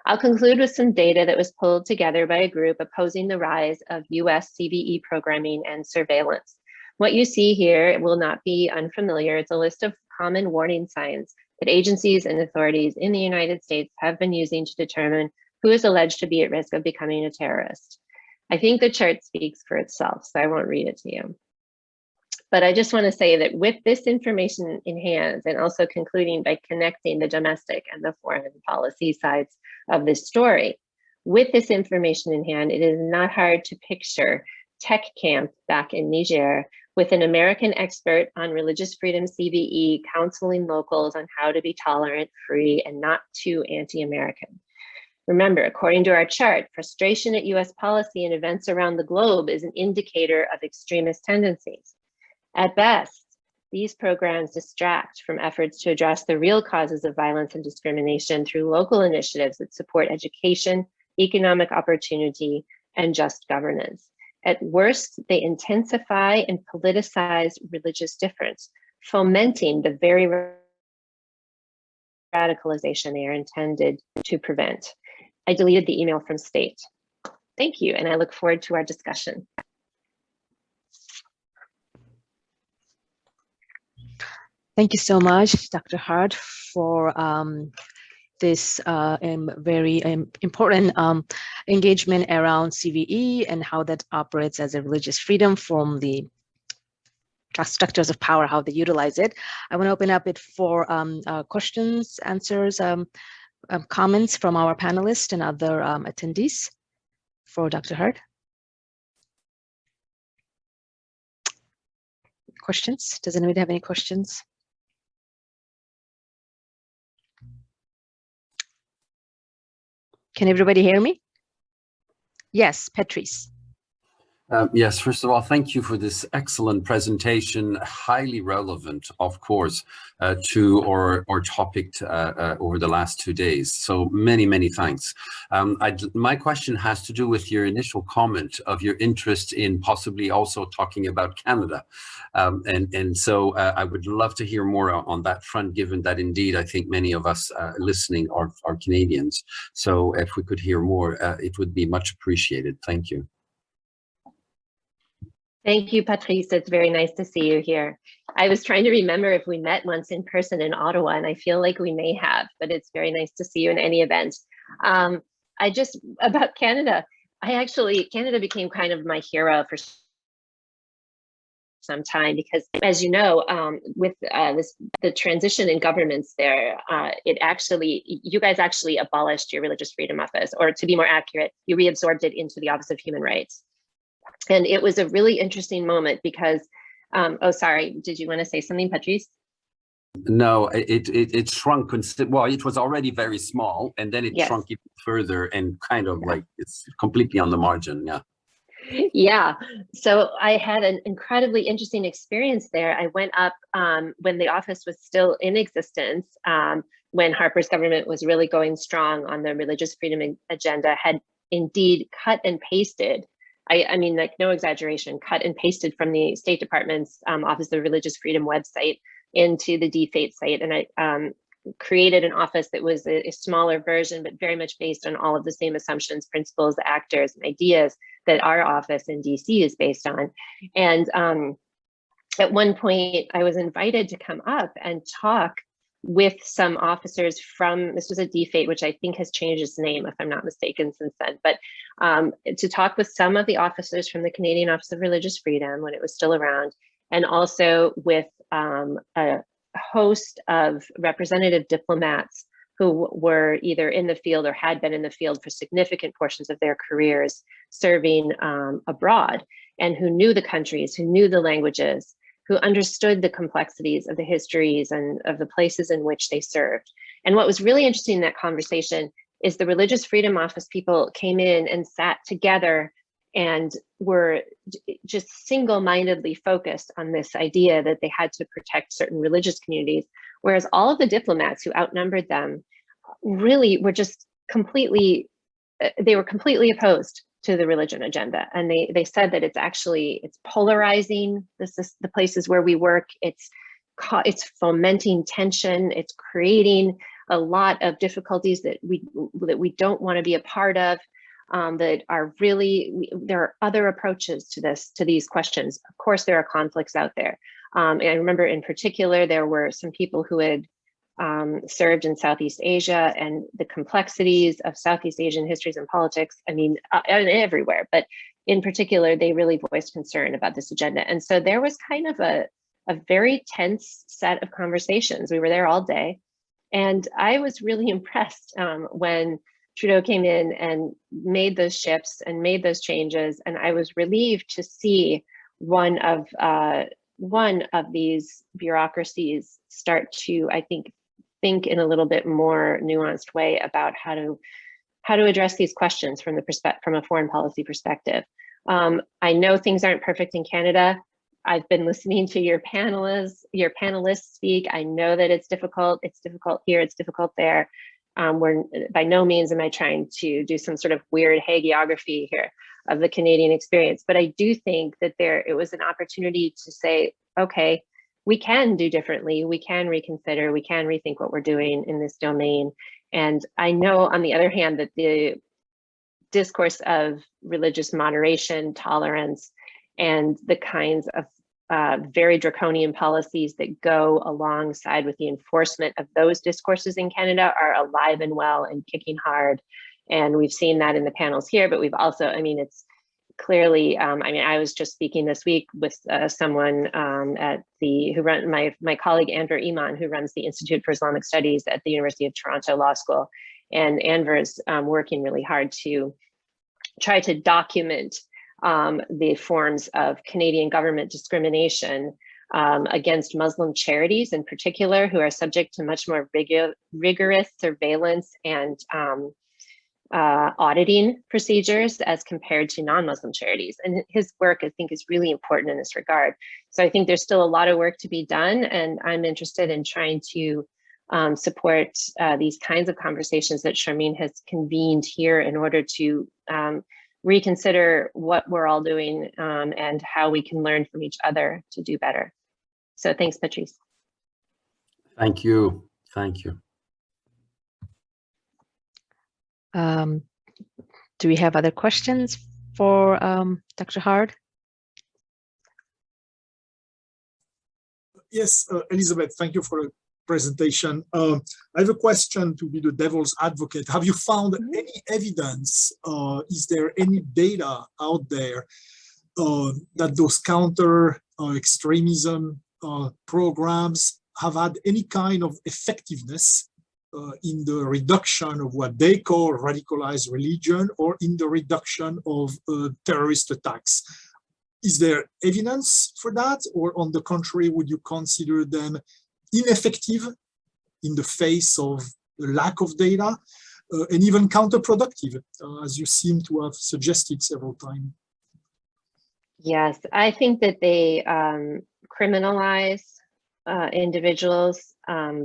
I'll conclude with some data that was pulled together by a group opposing the rise of US CVE programming and surveillance. What you see here will not be unfamiliar. It's a list of common warning signs that agencies and authorities in the United States have been using to determine who is alleged to be at risk of becoming a terrorist. I think the chart speaks for itself, so I won't read it to you. But I just want to say that with this information in hand, and also concluding by connecting the domestic and the foreign policy sides of this story, with this information in hand, it is not hard to picture tech camp back in Niger with an American expert on religious freedom CVE counseling locals on how to be tolerant, free, and not too anti-American. Remember, according to our chart, frustration at US policy and events around the globe is an indicator of extremist tendencies. At best, these programs distract from efforts to address the real causes of violence and discrimination through local initiatives that support education, economic opportunity, and just governance. At worst, they intensify and politicize religious difference, fomenting the very radicalization they are intended to prevent. I deleted the email from State. Thank you, and I look forward to our discussion. Thank you so much, Dr. Hurd, for this very important engagement around CVE and how that operates as a religious freedom from the structures of power, how they utilize it. I want to open up it for questions, answers, comments from our panelists and other attendees for Dr. Hurd. Questions? Does anybody have any questions? Can everybody hear me? Yes, Patrice. Yes, first of all, thank you for this excellent presentation, highly relevant, of course, to our topic over the last 2 days. So many thanks. My question has to do with your initial comment of your interest in possibly also talking about Canada. So I would love to hear more on that front, given that indeed I think many of us listening are Canadians. So if we could hear more, it would be much appreciated. Thank you. Thank you, Patrice. It's very nice to see you here. I was trying to remember if we met once in person in Ottawa, and I feel like we may have, but it's very nice to see you in any event. About Canada, Canada became kind of my hero for some time because, as you know, with the transition in governments there, you guys actually abolished your Religious Freedom Office, or to be more accurate, you reabsorbed it into the Office of Human Rights. And it was a really interesting moment because, oh, sorry, did you want to say something, Patrice? No, it shrunk. Well, it was already very small, and then it shrunk even further and kind of like it's completely on the margin. Yeah. Yeah. So I had an incredibly interesting experience there. I went up when the office was still in existence, when Harper's government was really going strong on the religious freedom agenda, had indeed cut and pasted. I mean, like, no exaggeration, cut and pasted from the State Department's Office of Religious Freedom website into the DFATE site. And I created an office that was a smaller version, but very much based on all of the same assumptions, principles, actors, and ideas that our office in DC is based on. And at one point, I was invited to come up and talk with some officers from, this was a DFATE, which I think has changed its name, if I'm not mistaken, since then, but to talk with some of the officers from the Canadian Office of Religious Freedom when it was still around, and also with a host of representative diplomats who were either in the field or had been in the field for significant portions of their careers serving abroad, and who knew the countries, who knew the languages, who understood the complexities of the histories and of the places in which they served. And what was really interesting in that conversation is the Religious Freedom Office people came in and sat together and were just single-mindedly focused on this idea that they had to protect certain religious communities, whereas all of the diplomats who outnumbered them really were just completely opposed to the religion agenda. And they said that it's polarizing the places where we work, it's fomenting tension, it's creating a lot of difficulties that we don't want to be a part of, that are really, there are other approaches to these questions. Of course, there are conflicts out there. And I remember in particular, there were some people who had served in Southeast Asia, and the complexities of Southeast Asian histories and politics, I mean, everywhere, but in particular, they really voiced concern about this agenda. And so there was kind of a very tense set of conversations. We were there all day. And I was really impressed when Trudeau came in and made those shifts and made those changes. And I was relieved to see one of these bureaucracies start to, I think in a little bit more nuanced way about how to address these questions from a foreign policy perspective. I know things aren't perfect in Canada. I've been listening to your panelists speak. I know that it's difficult. It's difficult here, it's difficult there. We're by no means am I trying to do some sort of weird hagiography here of the Canadian experience, but I do think that it was an opportunity to say, okay, we can do differently, we can reconsider, we can rethink what we're doing in this domain. And I know, on the other hand, that the discourse of religious moderation, tolerance, and the kinds of very draconian policies that go alongside with the enforcement of those discourses in Canada are alive and well and kicking hard. And we've seen that in the panels here, but we've also, I mean, it's clearly, I was just speaking this week with someone my colleague Anwar Iman, who runs the Institute for Islamic Studies at the University of Toronto Law School. And Anwar's working really hard to try to document the forms of Canadian government discrimination against Muslim charities in particular, who are subject to much more rigorous surveillance and auditing procedures as compared to non-Muslim charities. And his work, I think, is really important in this regard. So I think there's still a lot of work to be done, and I'm interested in trying to support these kinds of conversations that Charmaine has convened here in order to reconsider what we're all doing and how we can learn from each other to do better. So thanks, Patrice. Thank you. Thank you. Do we have other questions for Dr. Hurd? Yes, Elizabeth, thank you for the presentation. I have a question to be the devil's advocate. Have you found any evidence, is there any data out there that those counter extremism programs have had any kind of effectiveness in the reduction of what they call radicalized religion or in the reduction of terrorist attacks? Is there evidence for that, or on the contrary, would you consider them ineffective in the face of the lack of data, and even counterproductive, as you seem to have suggested several times? Yes, I think that they criminalize individuals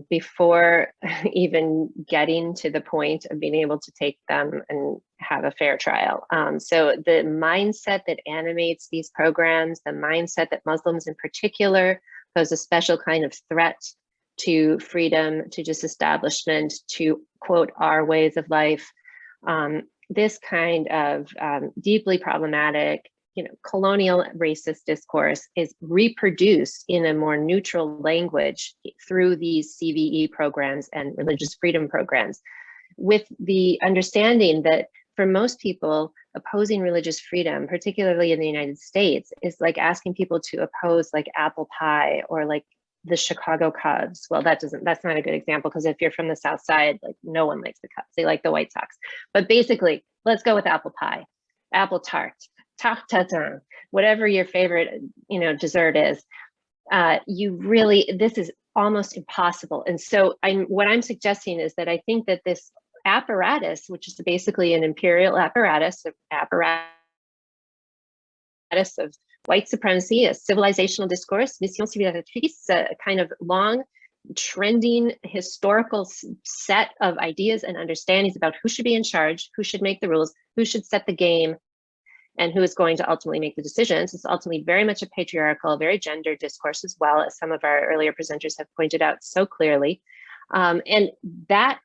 before even getting to the point of being able to take them and have a fair trial. So the mindset that animates these programs, the mindset that Muslims in particular pose a special kind of threat to freedom, to disestablishment, to quote, our ways of life. This kind of deeply problematic, colonial racist discourse is reproduced in a more neutral language through these CVE programs and religious freedom programs, with the understanding that for most people, opposing religious freedom, particularly in the United States, is like asking people to oppose like apple pie or like the Chicago Cubs. Well, that's not a good example, because if you're from the South Side, like no one likes the Cubs, they like the White Sox. But basically, let's go with apple pie, apple tart, tarte tatin, whatever your favorite, dessert is. This is almost impossible. And so what I'm suggesting is that I think that this apparatus, which is basically an imperial apparatus of white supremacy, a civilizational discourse, mission civilisatrice, a kind of long, trending historical set of ideas and understandings about who should be in charge, who should make the rules, who should set the game, and who is going to ultimately make the decisions. It's ultimately very much a patriarchal, very gendered discourse, as well, as some of our earlier presenters have pointed out so clearly. And that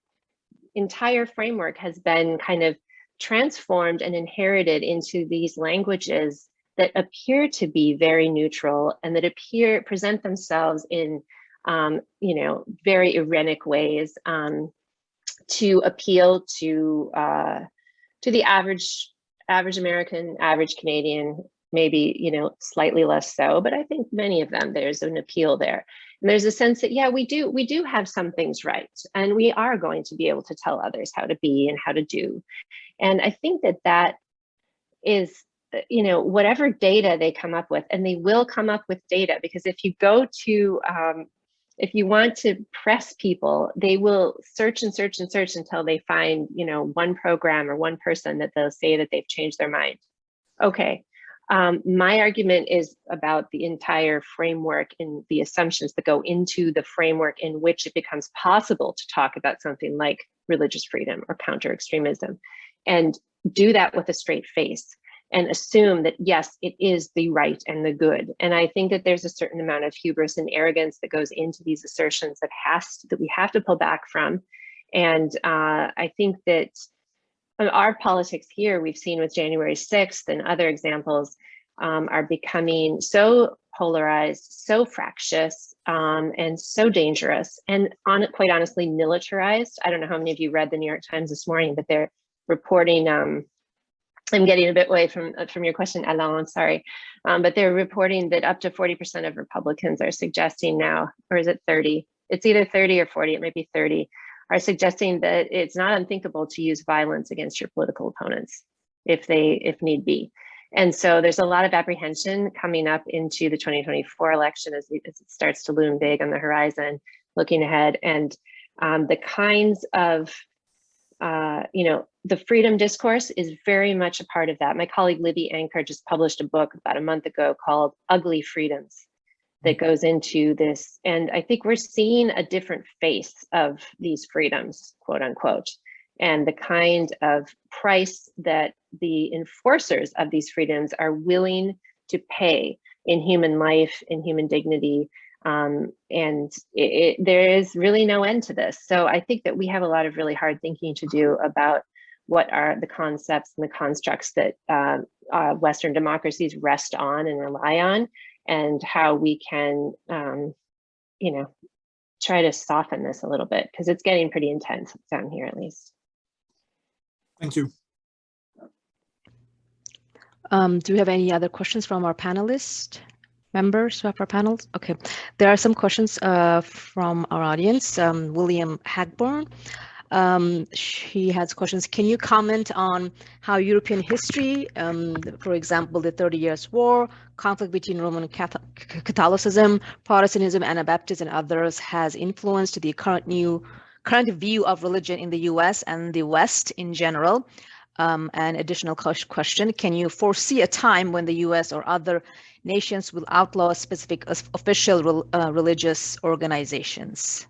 entire framework has been kind of transformed and inherited into these languages that appear to be very neutral and that present themselves in very irenic ways to appeal to the average American, average Canadian, maybe slightly less so, but I think many of them, there's an appeal there. And there's a sense that, yeah, we do have some things right, and we are going to be able to tell others how to be and how to do. And I think that is, whatever data they come up with, and they will come up with data, because if you go to, if you want to press people, they will search and search and search until they find, one program or one person that they'll say that they've changed their mind. Okay, My argument is about the entire framework and the assumptions that go into the framework in which it becomes possible to talk about something like religious freedom or counter-extremism, and do that with a straight face and assume that, yes, it is the right and the good. And I think that there's a certain amount of hubris and arrogance that goes into these assertions that we have to pull back from. And I think that our politics here, we've seen with January 6th and other examples, are becoming so polarized, so fractious, and so dangerous, and quite honestly, militarized. I don't know how many of you read the New York Times this morning, but they're reporting, I'm getting a bit away from your question, Alain, I'm sorry, but they're reporting that up to 40% of Republicans are suggesting now, or is it 30? It's either 30 or 40, it might be 30, are suggesting that it's not unthinkable to use violence against your political opponents if need be. And so there's a lot of apprehension coming up into the 2024 election as it starts to loom big on the horizon, looking ahead. And the kinds of, the freedom discourse is very much a part of that. My colleague Libby Anker just published a book about a month ago called Ugly Freedoms that goes into this. And I think we're seeing a different face of these freedoms, quote unquote, and the kind of price that the enforcers of these freedoms are willing to pay in human life, in human dignity. And there is really no end to this. So I think that we have a lot of really hard thinking to do about what are the concepts and the constructs that Western democracies rest on and rely on, and how we can, try to soften this a little bit, because it's getting pretty intense down here, at least. Thank you. Do we have any other questions from our panelists, members of our panels? Okay, there are some questions from our audience. William Hagborn, she has questions. Can you comment on how European history, for example, the 30 Years' War, conflict between Roman Catholicism, Protestantism, Anabaptists, and others has influenced the current view of religion in the US and the West in general? An additional question, can you foresee a time when the US or other nations will outlaw specific official religious organizations?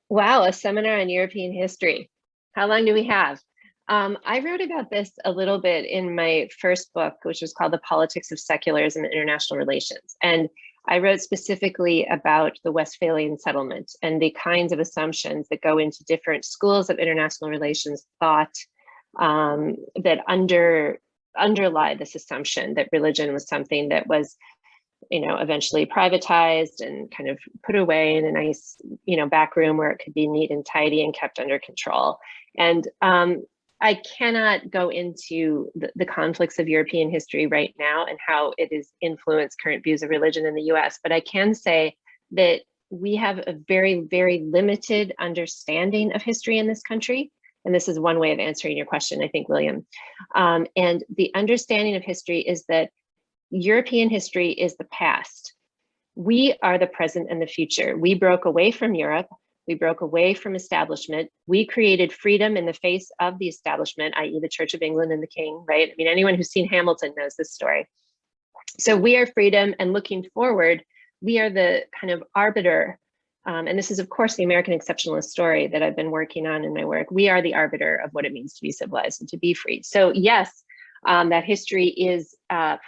Wow, a seminar on European history. How long do we have? I wrote about this a little bit in my first book, which was called The Politics of Secularism and International Relations. And I wrote specifically about the Westphalian settlement and the kinds of assumptions that go into different schools of international relations thought that underlie this assumption that religion was something that was, eventually privatized and kind of put away in a nice, back room where it could be neat and tidy and kept under control. And I cannot go into the conflicts of European history right now and how it has influenced current views of religion in the US, but I can say that we have a very, very limited understanding of history in this country. And this is one way of answering your question, I think, William. And the understanding of history is that European history is the past. We are the present and the future. We broke away from Europe. We broke away from establishment. We created freedom in the face of the establishment, i.e. the Church of England and the King, right? I mean, anyone who's seen Hamilton knows this story. So we are freedom, and looking forward, we are the kind of arbiter. And this is, of course, the American exceptionalist story that I've been working on in my work. We are the arbiter of what it means to be civilized and to be free. So yes, that history is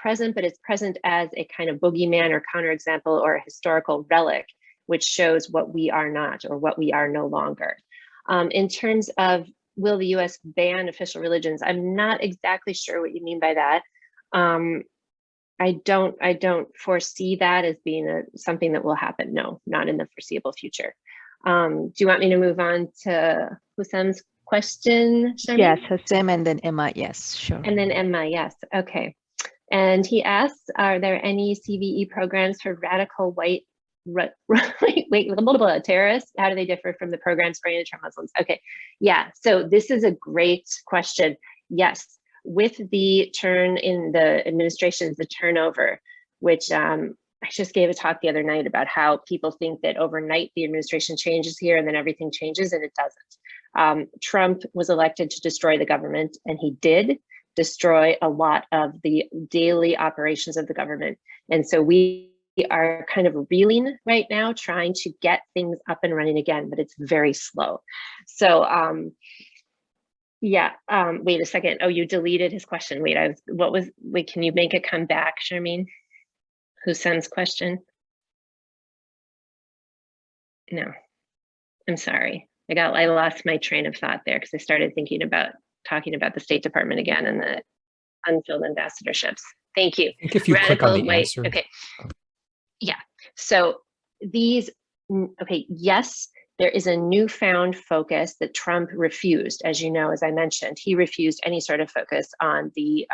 present, but it's present as a kind of boogeyman or counterexample or a historical relic, which shows what we are not or what we are no longer. In terms of, will the US ban official religions? I'm not exactly sure what you mean by that. I don't foresee that as being something that will happen. No, not in the foreseeable future. Do you want me to move on to Hussam's question, Sharmeen? Yes, Hussam and then Emma, yes, sure. And then Emma, yes, okay. And he asks, are there any CVE programs for radical white terrorists? How do they differ from the programs oriented toward Muslims? Okay, yeah, so this is a great question. Yes, with the turn in the administrations, the turnover, which I just gave a talk the other night about how people think that overnight the administration changes here and then everything changes, and it doesn't. Trump was elected to destroy the government, and he did destroy a lot of the daily operations of the government. And so we are kind of reeling right now, trying to get things up and running again, but it's very slow. So yeah, wait a second. Oh, you deleted his question. Wait, wait, can you make it come back, Charmaine? Hussein's question? No, I'm sorry. I lost my train of thought there because I started thinking about talking about the State Department again and the unfilled ambassadorships. Thank you. I think if you click on the answer. Okay. Yeah. So these, okay, yes, there is a newfound focus that Trump refused, as you know, as I mentioned. He refused any sort of focus on the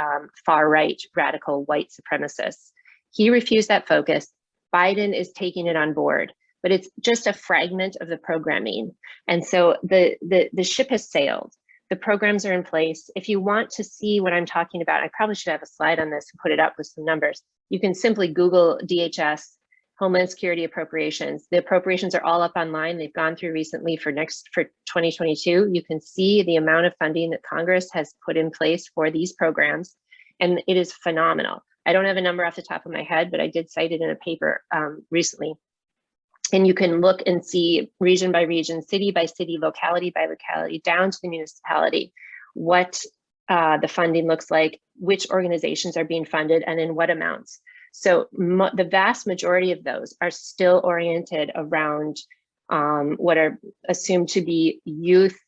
far-right radical white supremacists. He refused that focus. Biden is taking it on board, but it's just a fragment of the programming. And so the ship has sailed. The programs are in place. If you want to see what I'm talking about, I probably should have a slide on this and put it up with some numbers. You can simply Google DHS, Homeland Security appropriations. The appropriations are all up online. They've gone through recently for 2022. You can see the amount of funding that Congress has put in place for these programs, and it is phenomenal. I don't have a number off the top of my head, but I did cite it in a paper recently. And you can look and see region by region, city by city, locality by locality, down to the municipality, what the funding looks like, which organizations are being funded, and in what amounts. So the vast majority of those are still oriented around what are assumed to be youth,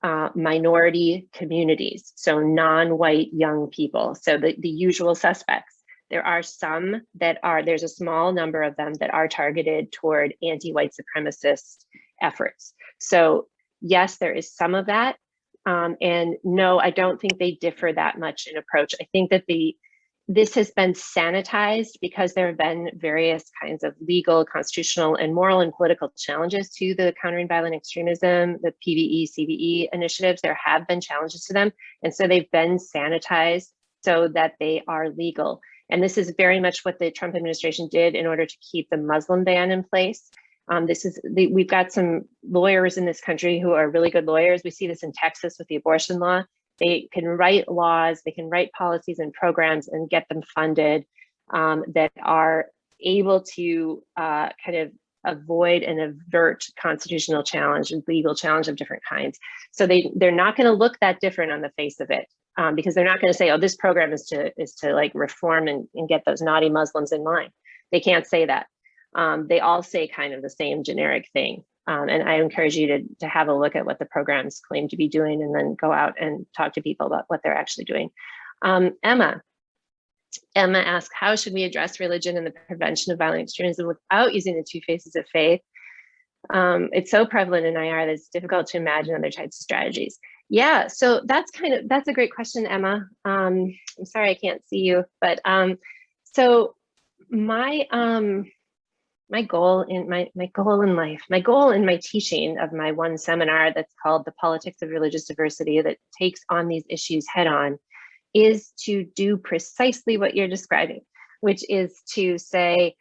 minority communities, so non-white young people, so the usual suspects. There are some that are, there's a small number of them that are targeted toward anti-white supremacist efforts. So yes, there is some of that. And no, I don't think they differ that much in approach. I think that this has been sanitized because there have been various kinds of legal, constitutional, and moral and political challenges to the countering violent extremism, the PVE, CVE initiatives. There have been challenges to them. And so they've been sanitized so that they are legal. And this is very much what the Trump administration did in order to keep the Muslim ban in place. We've got some lawyers in this country who are really good lawyers. We see this in Texas with the abortion law. They can write laws, they can write policies and programs and get them funded that are able to kind of avoid and avert constitutional challenge and legal challenge of different kinds. So they're not going to look that different on the face of it. Because they're not going to say, oh, this program is to like reform and get those naughty Muslims in line. They can't say that. They all say kind of the same generic thing. And I encourage you to have a look at what the programs claim to be doing and then go out and talk to people about what they're actually doing. Emma asked, how should we address religion and the prevention of violent extremism without using the two faces of faith? It's so prevalent in IR that it's difficult to imagine other types of strategies. Yeah, so that's a great question, Emma. I'm sorry I can't see you, but so my goal in life, my goal in my teaching of my one seminar that's called The Politics of Religious Diversity, that takes on these issues head on, is to do precisely what you're describing, which is to say,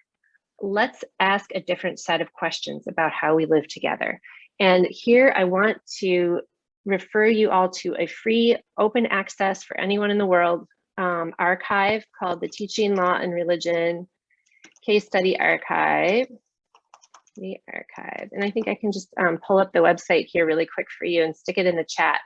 let's ask a different set of questions about how we live together. And here I want to refer you all to a free open access for anyone in the world archive called the Teaching Law and Religion Case Study Archive. The archive. And I think I can just pull up the website here really quick for you and stick it in the chat.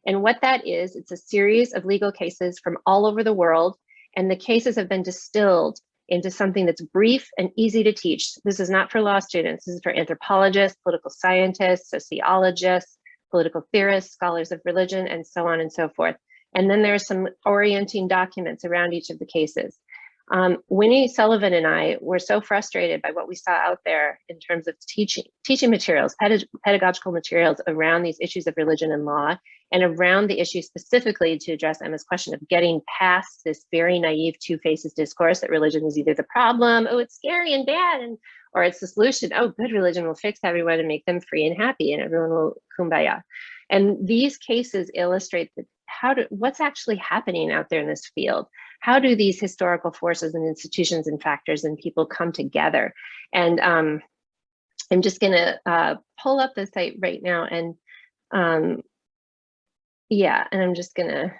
And what that is, it's a series of legal cases from all over the world. And the cases have been distilled into something that's brief and easy to teach. This is not for law students. This is for anthropologists, political scientists, sociologists, political theorists, scholars of religion, and so on and so forth. And then there are some orienting documents around each of the cases. Winnie Sullivan and I were so frustrated by what we saw out there in terms of teaching materials, pedagogical materials around these issues of religion and law, and around the issue specifically, to address Emma's question, of getting past this very naive two faces discourse that religion is either the problem, oh, it's scary and bad, or it's the solution, oh, good religion will fix everyone and make them free and happy and everyone will kumbaya. And these cases illustrate that what's actually happening out there in this field. How do these historical forces and institutions and factors and people come together? And I'm just gonna pull up the site right now and Yeah, and I'm just gonna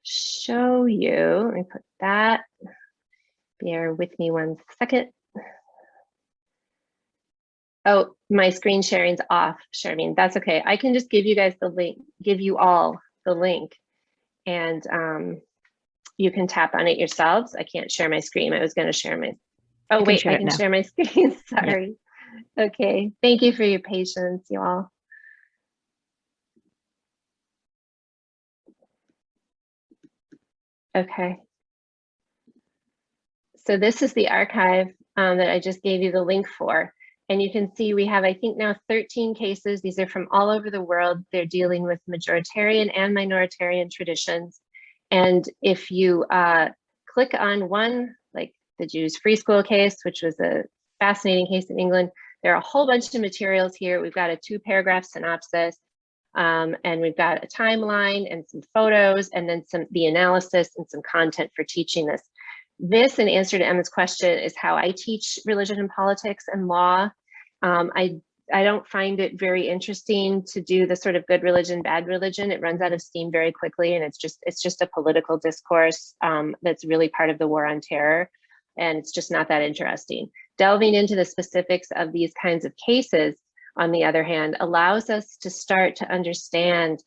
show you, let me put that, bear with me one second. Oh, my screen sharing's off, Charmaine. That's okay. I can just give you guys the link, give you all the link, and you can tap on it yourselves. I can't share my screen. I was going to share my, oh wait, I can share my screen. Sorry. Yeah. Okay, thank you for your patience, you all. Okay. So this is the archive that I just gave you the link for. And you can see we have, I think now 13 cases. These are from all over the world. They're dealing with majoritarian and minoritarian traditions. And if you click on one, like the Jews free school case, which was a fascinating case in England, there are a whole bunch of materials here. We've got a 2-paragraph synopsis, and we've got a timeline and some photos, and then the analysis and some content for teaching this. This, in answer to Emma's question, is how I teach religion and politics and law. I don't find it very interesting to do the sort of good religion, bad religion. It runs out of steam very quickly, and it's just a political discourse that's really part of the war on terror, and it's just not that interesting. Delving into the specifics of these kinds of cases, on the other hand, allows us to start to understand,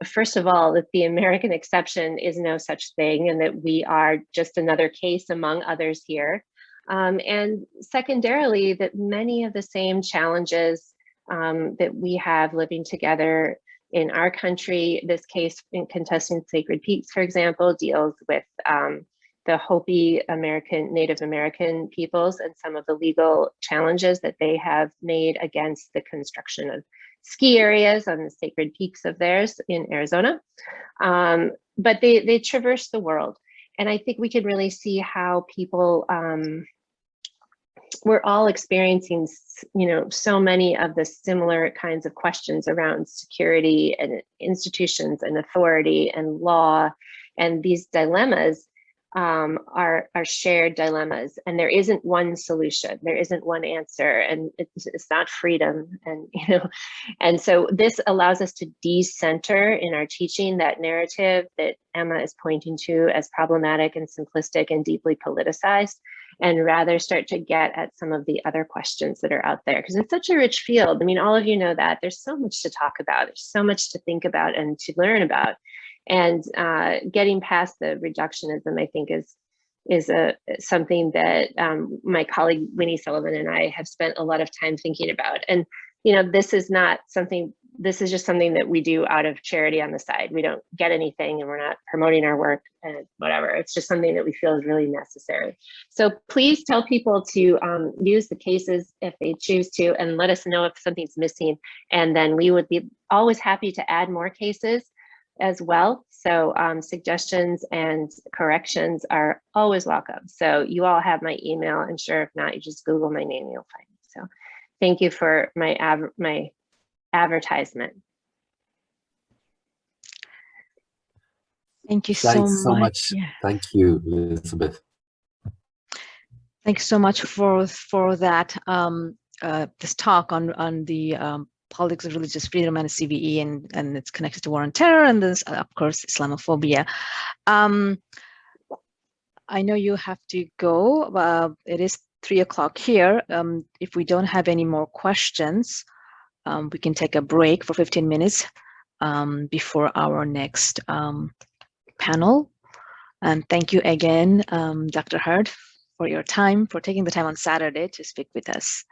first of all, that the American exception is no such thing, and that we are just another case among others here. And secondarily, that many of the same challenges that we have living together in our country, this case in contesting Sacred Peaks, for example, deals with the Hopi Native American peoples and some of the legal challenges that they have made against the construction of ski areas on the sacred peaks of theirs in Arizona. But they traverse the world. And I think we can really see how people, we're all experiencing, so many of the similar kinds of questions around security and institutions and authority and law. And these dilemmas are shared dilemmas, and there isn't one solution, there isn't one answer, and it's not freedom. And and so this allows us to decenter in our teaching that narrative that Emma is pointing to as problematic and simplistic and deeply politicized, and rather start to get at some of the other questions that are out there, because it's such a rich field. I mean, all of you know that there's so much to talk about, there's so much to think about and to learn about. And getting past the reductionism, I think, is something that my colleague Winnie Sullivan and I have spent a lot of time thinking about. And this is not something. This is just something that we do out of charity on the side. We don't get anything, and we're not promoting our work and whatever. It's just something that we feel is really necessary. So please tell people to use the cases if they choose to, and let us know if something's missing. And then we would be always happy to add more cases as well. So suggestions and corrections are always welcome. So you all have my email, and sure, if not, you just Google my name, you'll find me. So thank you for my advertisement. Thank you so much. Yeah. Thank you, Elizabeth. Thanks so much for that this talk on the politics of religious freedom and CVE, and it's connected to war on terror, and this, of course, Islamophobia. I know you have to go. It is 3 o'clock here. If we don't have any more questions, we can take a break for 15 minutes before our next panel. And thank you again, Dr. Hurd, for your time, for taking the time on Saturday to speak with us.